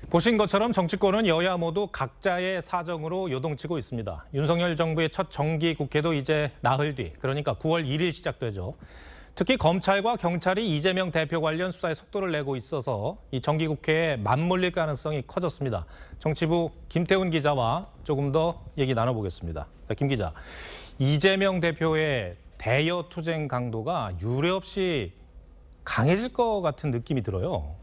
보신 것처럼 정치권은 여야 모두 각자의 사정으로 요동치고 있습니다. 윤석열 정부의 첫 정기국회도 이제 나흘 뒤, 그러니까 9월 1일 시작되죠. 특히 검찰과 경찰이 이재명 대표 관련 수사에 속도를 내고 있어서 이 정기국회에 맞물릴 가능성이 커졌습니다. 정치부 김태훈 기자와 조금 더 얘기 나눠보겠습니다. 김 기자, 이재명 대표의 대여 투쟁 강도가 유례 없이 강해질 것 같은 느낌이 들어요.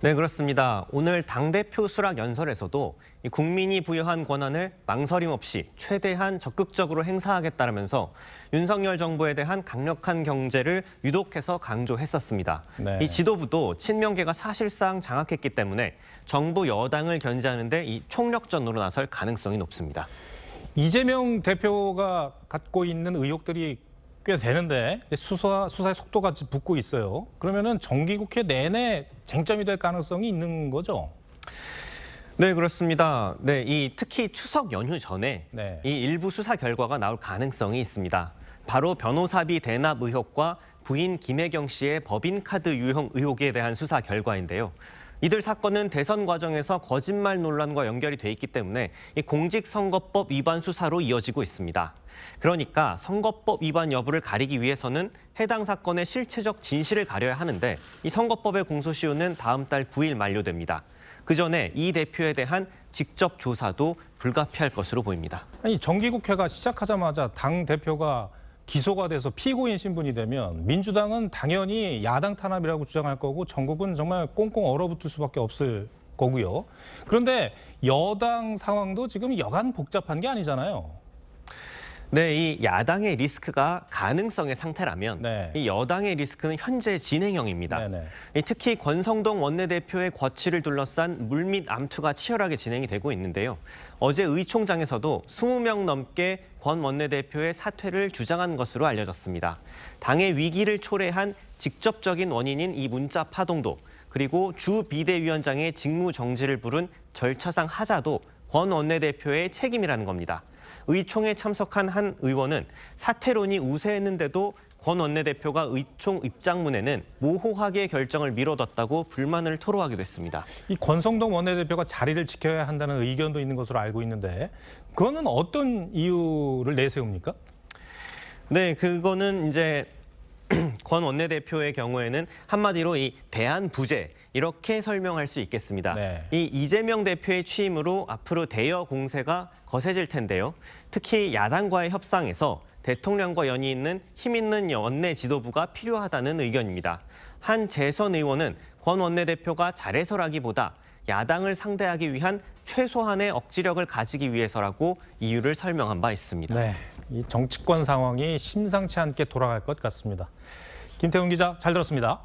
네, 그렇습니다. 오늘 당대표 수락 연설에서도 국민이 부여한 권한을 망설임 없이 최대한 적극적으로 행사하겠다라면서 윤석열 정부에 대한 강력한 경제를 유독해서 강조했었습니다. 네. 이 지도부도 친명계가 사실상 장악했기 때문에 정부 여당을 견제하는 데 이 총력전으로 나설 가능성이 높습니다. 이재명 대표가 갖고 있는 의혹들이 꽤 되는데 수사의 속도가 붙고 있어요. 그러면은 정기국회 내내 쟁점이 될 가능성이 있는 거죠? 네, 그렇습니다. 네, 특히 추석 연휴 전에 네. 이 일부 수사 결과가 나올 가능성이 있습니다. 바로 변호사비 대납 의혹과 부인 김혜경 씨의 법인카드 유용 의혹에 대한 수사 결과인데요. 이들 사건은 대선 과정에서 거짓말 논란과 연결이 돼 있기 때문에 이 공직선거법 위반 수사로 이어지고 있습니다. 그러니까 선거법 위반 여부를 가리기 위해서는 해당 사건의 실체적 진실을 가려야 하는데 이 선거법의 공소시효는 다음 달 9일 만료됩니다. 그 전에 이 대표에 대한 직접 조사도 불가피할 것으로 보입니다. 아니, 정기국회가 시작하자마자 당 대표가 기소가 돼서 피고인 신분이 되면 민주당은 당연히 야당 탄압이라고 주장할 거고 전국은 정말 꽁꽁 얼어붙을 수밖에 없을 거고요. 그런데 여당 상황도 지금 여간 복잡한 게 아니잖아요. 네, 이 야당의 리스크가 가능성의 상태라면 네. 이 여당의 리스크는 현재 진행형입니다. 네네. 특히 권성동 원내대표의 거취를 둘러싼 물밑 암투가 치열하게 진행이 되고 있는데요. 어제 의총장에서도 20명 넘게 권 원내대표의 사퇴를 주장한 것으로 알려졌습니다. 당의 위기를 초래한 직접적인 원인인 이 문자 파동도 그리고 주 비대위원장의 직무 정지를 부른 절차상 하자도 권 원내대표의 책임이라는 겁니다. 의총에 참석한 한 의원은 사퇴론이 우세했는데도 권 원내대표가 의총 입장문에는 모호하게 결정을 미뤄뒀다고 불만을 토로하기도 했습니다. 이 권성동 원내대표가 자리를 지켜야 한다는 의견도 있는 것으로 알고 있는데 그거는 어떤 이유를 내세웁니까? 네, 그거는 이제 권 원내대표의 경우에는 한마디로 이 대안부재 이렇게 설명할 수 있겠습니다. 네. 이 이재명 대표의 취임으로 앞으로 대여 공세가 거세질 텐데요. 특히 야당과의 협상에서 대통령과 연이 있는 힘 있는 원내 지도부가 필요하다는 의견입니다. 한 재선 의원은 권 원내대표가 잘해서라기보다 야당을 상대하기 위한 최소한의 억지력을 가지기 위해서라고 이유를 설명한 바 있습니다. 네, 이 정치권 상황이 심상치 않게 돌아갈 것 같습니다. 김태훈 기자, 잘 들었습니다.